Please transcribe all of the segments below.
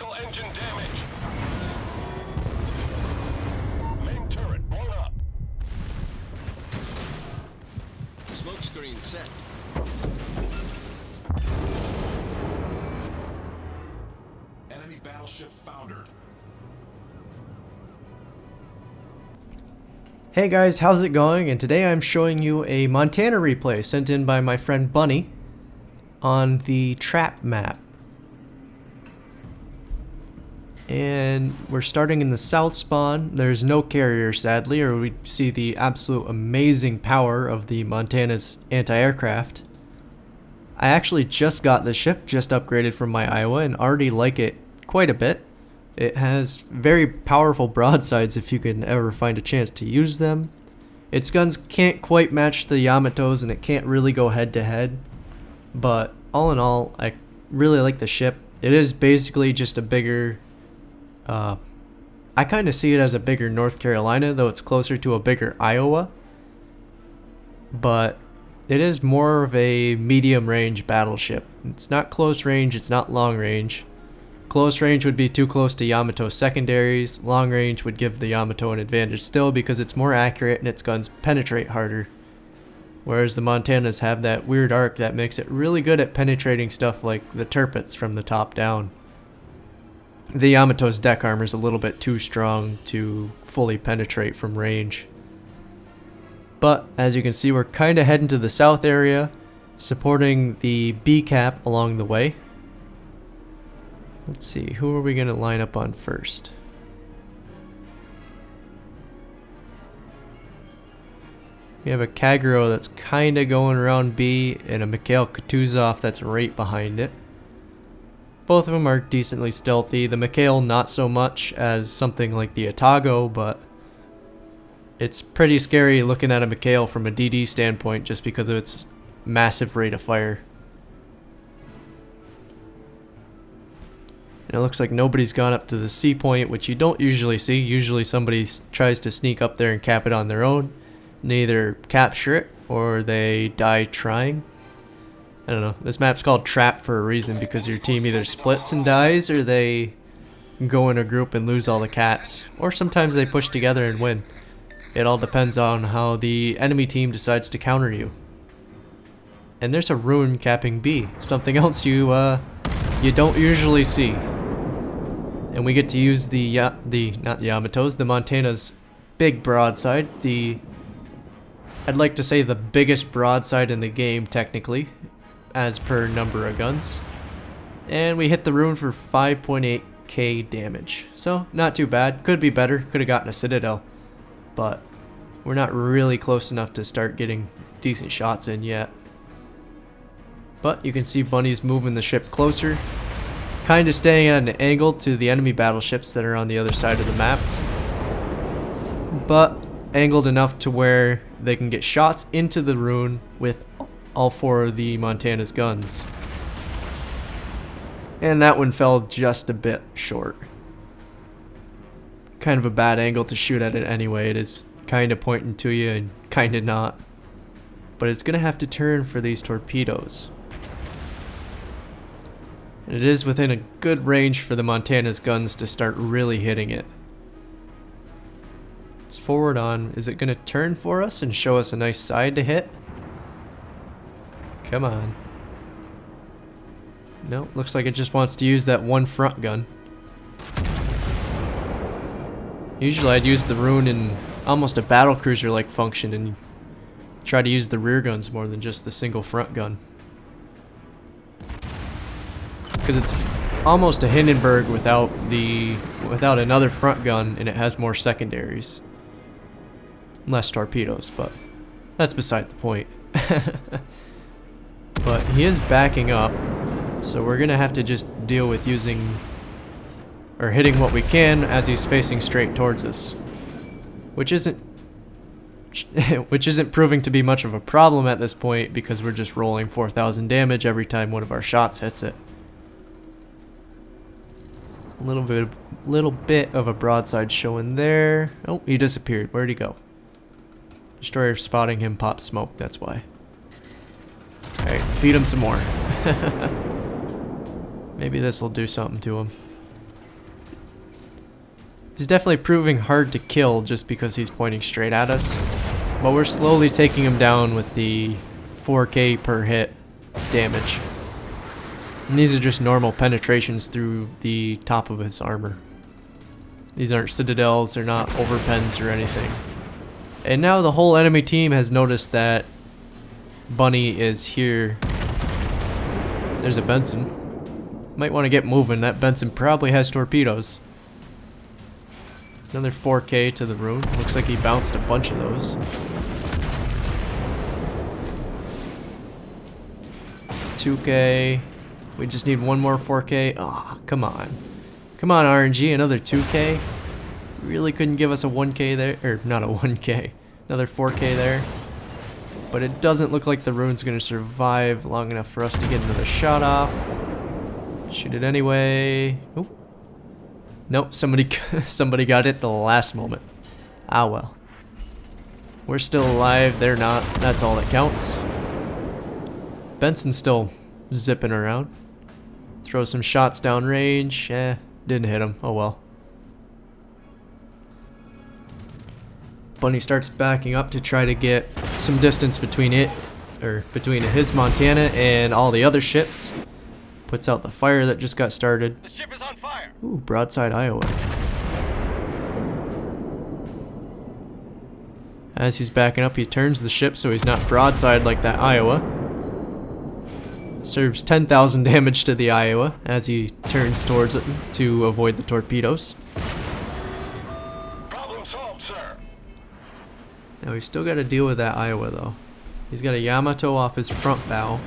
Critical engine damage. Main turret blown up. Smoke screen set. Enemy battleship foundered. Hey guys, how's it going? And today I'm showing you a Montana replay sent in by my friend Bunny on the trap map. And we're starting in the south spawn. There's no carrier sadly, or we'd see the absolute amazing power of the Montana's anti-aircraft. I actually just got the ship, just upgraded from my Iowa, and already like it quite a bit. It has very powerful broadsides if you can ever find a chance to use them. Its guns can't quite match the Yamato's and it can't really go head to head. But all in all, I really like the ship. It is basically just a bigger... I kind of see it as a bigger North Carolina, though it's closer to a bigger Iowa. But it is more of a medium range battleship. It's not close range, it's not long range. Close range would be too close to Yamato's secondaries. Long range would give the Yamato an advantage still because it's more accurate and its guns penetrate harder. Whereas the Montanas have that weird arc that makes it really good at penetrating stuff like the turrets from the top down. The Yamato's deck armor is a little bit too strong to fully penetrate from range. But as you can see, we're kind of heading to the south area, supporting the B cap along the way. Let's see, who are we going to line up on first? We have a Kagero that's kind of going around B and a Mikhail Kutuzov that's right behind it. Both of them are decently stealthy. The Mikhail not so much as something like the Atago, but it's pretty scary looking at a Mikhail from a DD standpoint just because of its massive rate of fire. And it looks like nobody's gone up to the C point, which you don't usually see. Usually somebody tries to sneak up there and cap it on their own. And either capture it or they die trying. I don't know. This map's called Trap for a reason because your team either splits and dies or they go in a group and lose all the caps. Or sometimes they push together and win. It all depends on how the enemy team decides to counter you. And there's a ruin capping B. Something else you don't usually see. And we get to use not the Yamato's, the Montana's big broadside. I'd like to say the biggest broadside in the game technically, as per number of guns. And we hit the ruin for 5.8k damage. So not too bad. Could be better. Could have gotten a Citadel. But we're not really close enough to start getting decent shots in yet. But you can see Bunny's moving the ship closer. Kind of staying at an angle to the enemy battleships that are on the other side of the map. But angled enough to where they can get shots into the ruin with all four of the Montana's guns. And that one fell just a bit short. Kind of a bad angle to shoot at it anyway. It is kind of pointing to you and kind of not. But it's going to have to turn for these torpedoes. And it is within a good range for the Montana's guns to start really hitting it. It's forward on. Is it going to turn for us and show us a nice side to hit? Come on. No, looks like it just wants to use that one front gun. Usually I'd use the ruin in almost a battlecruiser-like function and try to use the rear guns more than just the single front gun. Because it's almost a Hindenburg without another front gun, and it has more secondaries. Less torpedoes, but that's beside the point. But he is backing up, so we're gonna have to just deal with using or hitting what we can as he's facing straight towards us, which isn't proving to be much of a problem at this point because we're just rolling 4,000 damage every time one of our shots hits it. A little bit of a broadside showing there. Oh, he disappeared. Where'd he go? Destroyer spotting him pop smoke, that's why. Alright, feed him some more. Maybe this will do something to him. He's definitely proving hard to kill just because he's pointing straight at us. But we're slowly taking him down with the 4K per hit damage. And these are just normal penetrations through the top of his armor. These aren't citadels, they're not overpens or anything. And now the whole enemy team has noticed that Bunny is here. There's a Benson. Might want to get moving. That Benson probably has torpedoes. Another 4K to the rune. Looks like he bounced a bunch of those. 2K. We just need one more 4K. Oh, come on. Come on, RNG. Another 2K. Really couldn't give us a 1K there. Or, not a 1K. Another 4K there. But it doesn't look like the rune's going to survive long enough for us to get another shot off. Shoot it anyway. Oh. Nope, somebody got it at the last moment. Ah well. We're still alive, they're not. That's all that counts. Benson's still zipping around. Throw some shots downrange. Didn't hit him. Oh well. Bunny starts backing up to try to get some distance between it, or between his Montana and all the other ships. Puts out the fire that just got started. The ship is on fire. Ooh, broadside Iowa. As he's backing up, he turns the ship so he's not broadside like that Iowa. Serves 10,000 damage to the Iowa as he turns towards it to avoid the torpedoes. Problem solved, sir. Now he's still got to deal with that Iowa though. He's got a Yamato off his front bow,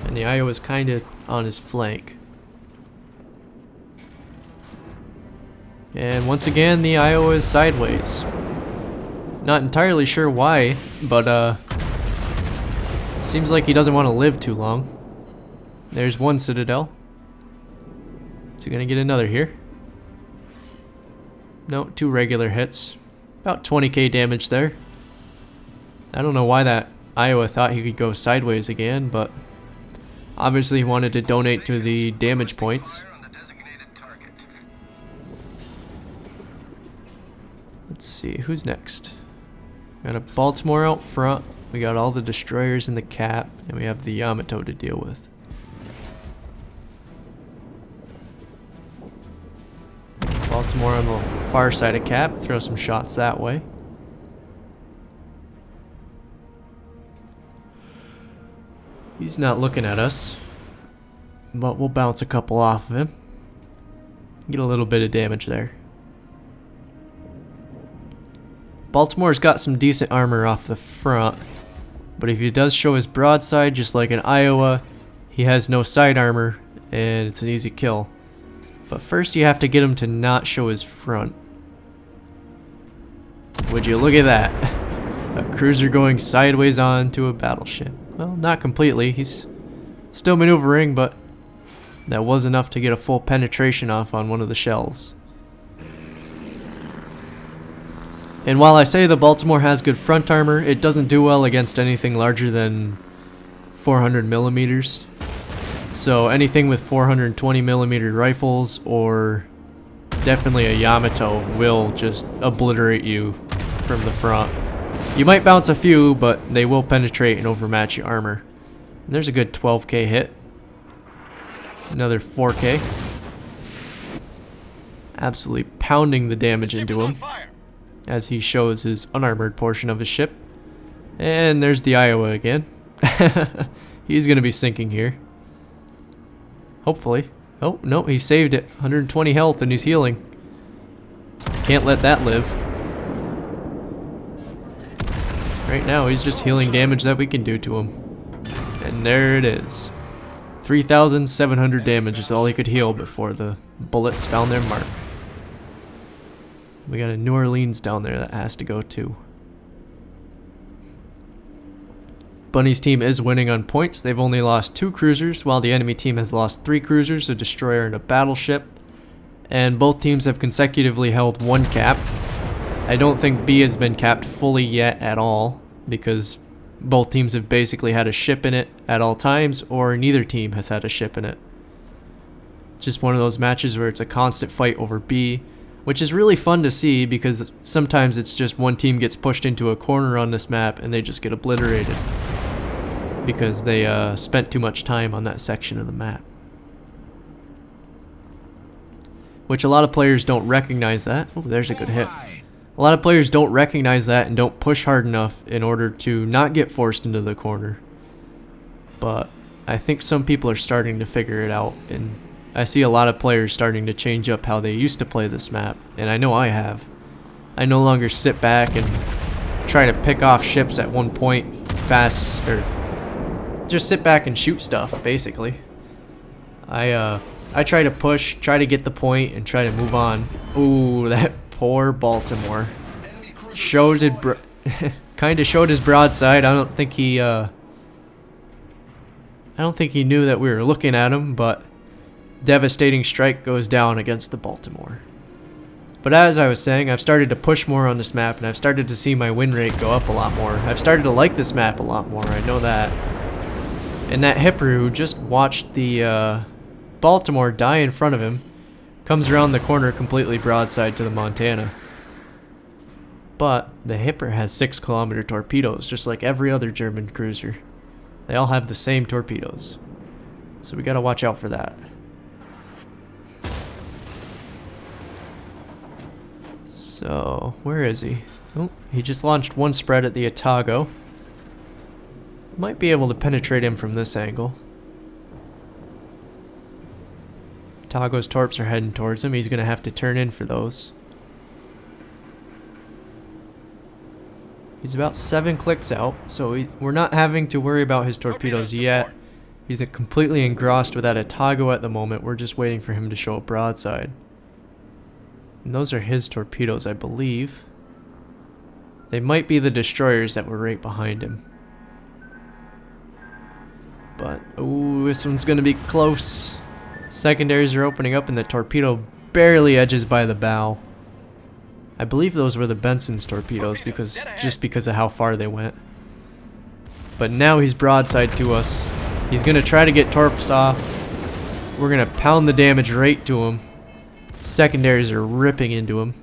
and the Iowa's kind of on his flank. And once again, the Iowa is sideways. Not entirely sure why, but seems like he doesn't want to live too long. There's one citadel. Is he gonna get another here? No, 2 regular hits. About 20k damage there. I don't know why that Iowa thought he could go sideways again, but obviously he wanted to donate to the damage points. Let's see, who's next? Got a Baltimore out front. We got all the destroyers in the cap, and we have the Yamato to deal with. Baltimore on the far side of cap, throw some shots that way. He's not looking at us, but we'll bounce a couple off of him. Get a little bit of damage there. Baltimore's got some decent armor off the front, but if he does show his broadside, just like in Iowa, he has no side armor, and it's an easy kill. But first you have to get him to not show his front. Would you look at that? A cruiser going sideways onto a battleship. Well, not completely. He's still maneuvering, but that was enough to get a full penetration off on one of the shells. And while I say the Baltimore has good front armor, it doesn't do well against anything larger than 400 millimeters. So anything with 420 millimeter rifles or definitely a Yamato will just obliterate you from the front. You might bounce a few, but they will penetrate and overmatch your armor. And there's a good 12k hit. Another 4k. Absolutely pounding the damage into him as he shows his unarmored portion of his ship. And there's the Iowa again. He's going to be sinking here. Hopefully. Oh, no, he saved it. 120 health and he's healing. Can't let that live. Right now, he's just healing damage that we can do to him. And there it is. 3,700 damage is all he could heal before the bullets found their mark. We got a New Orleans down there that has to go too. Bunny's team is winning on points. They've only lost 2 cruisers, while the enemy team has lost 3 cruisers, a destroyer, and a battleship. And both teams have consecutively held 1 cap. I don't think B has been capped fully yet at all, because both teams have basically had a ship in it at all times, or neither team has had a ship in it. It's just one of those matches where it's a constant fight over B. which is really fun to see because sometimes it's just one team gets pushed into a corner on this map and they just get obliterated because they spent too much time on that section of the map. Which a lot of players don't recognize that. Oh, there's a good hit. A lot of players don't recognize that and don't push hard enough in order to not get forced into the corner. But I think some people are starting to figure it out, and I see a lot of players starting to change up how they used to play this map, and I know I have. I no longer sit back and try to pick off ships at one point fast, or just sit back and shoot stuff, basically. I try to push, try to get the point, and try to move on. Ooh, that poor Baltimore. Kinda showed his broadside. I don't think he knew that we were looking at him, but devastating strike goes down against the Baltimore. But as I was saying, I've started to push more on this map, and I've started to see my win rate go up a lot more. I've started to like this map a lot more, I know that. And that Hipper who just watched the Baltimore die in front of him comes around the corner completely broadside to the Montana. But the Hipper has 6-kilometer torpedoes, just like every other German cruiser. They all have the same torpedoes. So we gotta watch out for that. So, where is he? Oh, he just launched one spread at the Otago. Might be able to penetrate him from this angle. Otago's torps are heading towards him. He's gonna have to turn in for those. He's about 7 clicks out, so we're not having to worry about his torpedoes yet. He's completely engrossed with that Otago at the moment. We're just waiting for him to show a broadside. And those are his torpedoes, I believe. They might be the destroyers that were right behind him. But, ooh, this one's gonna be close. Secondaries are opening up and the torpedo barely edges by the bow. I believe those were the Benson's torpedoes just because of how far they went. But now he's broadside to us. He's gonna try to get torps off. We're gonna pound the damage right to him. Secondaries are ripping into him.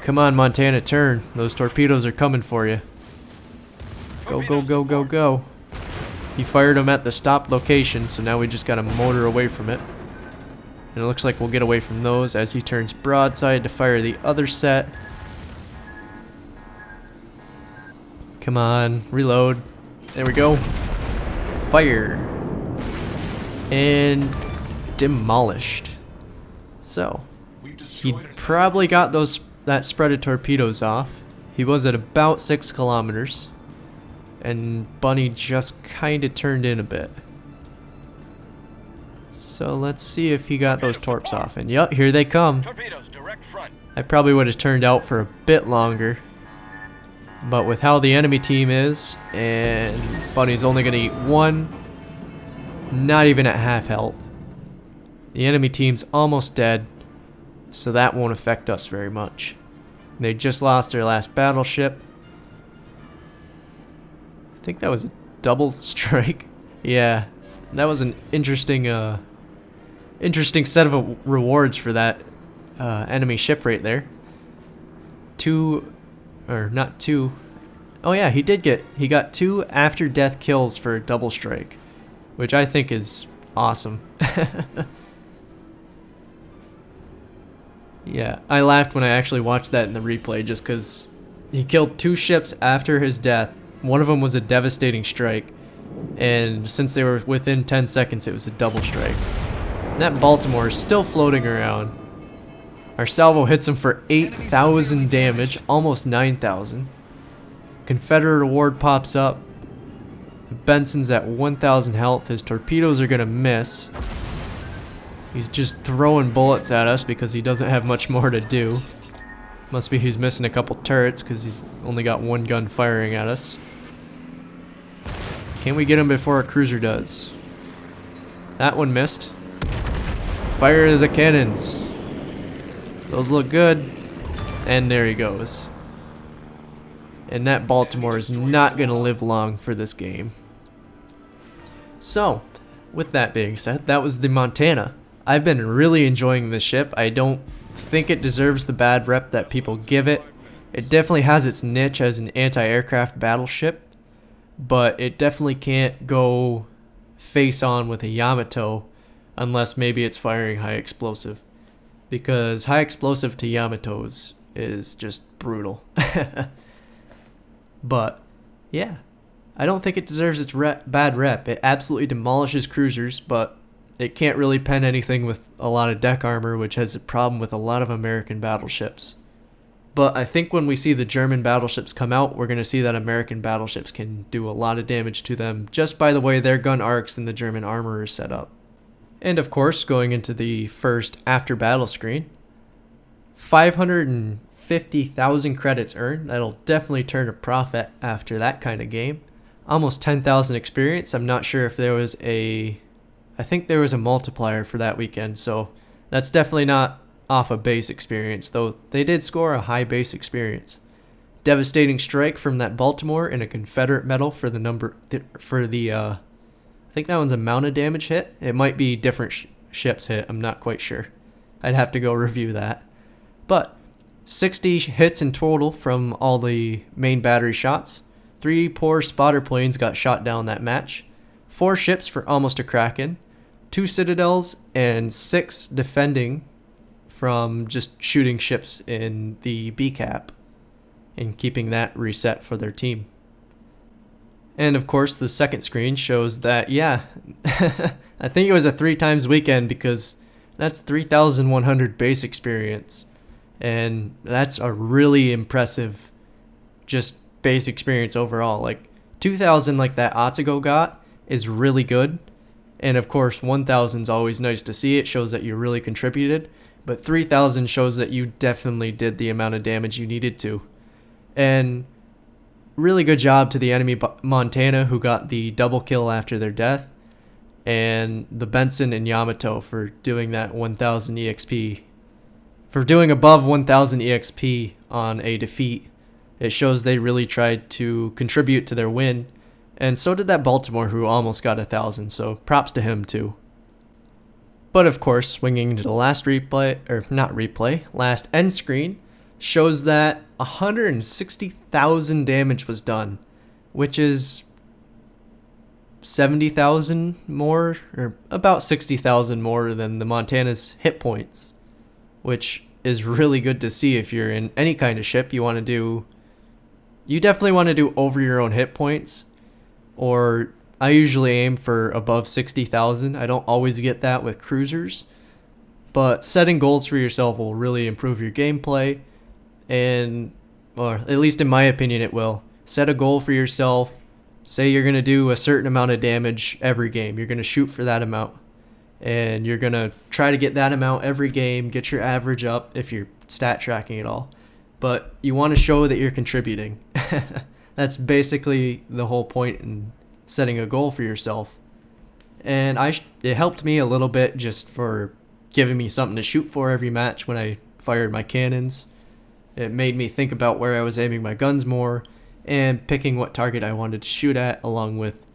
Come on, Montana, turn. Those torpedoes are coming for you. Go, go, go, go, go. He fired them at the stop location, so now we just gotta motor away from it. And it looks like we'll get away from those as he turns broadside to fire the other set. Come on, reload. There we go. Fire. And demolished. So, he probably got that spread of torpedoes off. He was at about 6 kilometers. And Bunny just kind of turned in a bit. So let's see if he got those torps off. And yup, here they come. Torpedoes, direct front. I probably would have turned out for a bit longer. But with how the enemy team is, and Bunny's only going to eat one, not even at half health. The enemy team's almost dead, so that won't affect us very much. They just lost their last battleship. I think that was a double strike. Yeah, that was an interesting set of rewards for that enemy ship right there. Oh yeah, he got 2 after death kills for a double strike, which I think is awesome. Yeah, I laughed when I actually watched that in the replay just because he killed 2 ships after his death. One of them was a devastating strike, and since they were within 10 seconds, it was a double strike. And that Baltimore is still floating around. Our salvo hits him for 8,000 damage, almost 9,000. Confederate award pops up. The Benson's at 1,000 health. His torpedoes are gonna miss. He's just throwing bullets at us because he doesn't have much more to do. Must be he's missing a couple turrets because he's only got 1 gun firing at us. Can we get him before a cruiser does? That one missed. Fire the cannons. Those look good. And there he goes. And that Baltimore is not going to live long for this game. So, with that being said, that was the Montana. I've been really enjoying this ship. I don't think it deserves the bad rep that people give it. It definitely has its niche as an anti-aircraft battleship, but it definitely can't go face on with a Yamato unless maybe it's firing high explosive, because high explosive to Yamatos is just brutal. But yeah, I don't think it deserves its bad rep. It absolutely demolishes cruisers, but it can't really pen anything with a lot of deck armor, which has a problem with a lot of American battleships. But I think when we see the German battleships come out, we're going to see that American battleships can do a lot of damage to them just by the way their gun arcs and the German armor is set up. And of course, going into the first after battle screen, 550,000 credits earned. That'll definitely turn a profit after that kind of game. Almost 10,000 experience. I'm not sure if there was I think there was a multiplier for that weekend, so that's definitely not off a base experience, though they did score a high base experience. Devastating strike from that Baltimore and a Confederate medal for I think that one's a mounted damage hit. It might be different ships hit. I'm not quite sure. I'd have to go review that. But 60 hits in total from all the main battery shots. 3 poor spotter planes got shot down that match. 4 ships for almost a Kraken. 2 citadels and 6 defending from just shooting ships in the B cap and keeping that reset for their team. And of course, the second screen shows that, yeah, I think it was a 3 times weekend, because that's 3,100 base experience. And that's a really impressive just base experience overall. Like 2,000 like that Atago got is really good. And of course, 1,000 is always nice to see. It shows that you really contributed. But 3,000 shows that you definitely did the amount of damage you needed to. And really good job to the enemy Montana, who got the double kill after their death, and the Benson and Yamato for doing that 1,000 EXP. For doing above 1,000 EXP on a defeat. It shows they really tried to contribute to their win, and so did that Baltimore, who almost got 1,000, so props to him too. But of course, swinging to the last last end screen, shows that 160,000 damage was done, which is 70,000 more, or about 60,000 more than the Montana's hit points, which is really good to see. If you're in any kind of ship, you definitely want to do over your own hit points, or I usually aim for above 60,000. I don't always get that with cruisers, but setting goals for yourself will really improve your gameplay. And, or at least in my opinion, it will. Set a goal for yourself. Say you're going to do a certain amount of damage every game. You're going to shoot for that amount. And you're going to try to get that amount every game. Get your average up if you're stat tracking at all. But you want to show that you're contributing. That's basically the whole point in setting a goal for yourself. And it helped me a little bit just for giving me something to shoot for every match when I fired my cannons. It made me think about where I was aiming my guns more and picking what target I wanted to shoot at, along with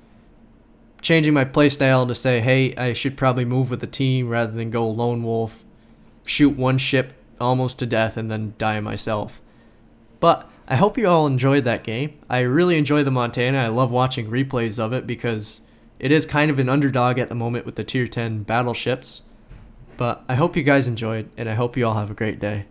changing my playstyle to say, hey, I should probably move with the team rather than go lone wolf, shoot one ship almost to death and then die myself. But I hope you all enjoyed that game. I really enjoy the Montana. I love watching replays of it because it is kind of an underdog at the moment with the tier 10 battleships. But I hope you guys enjoyed, and I hope you all have a great day.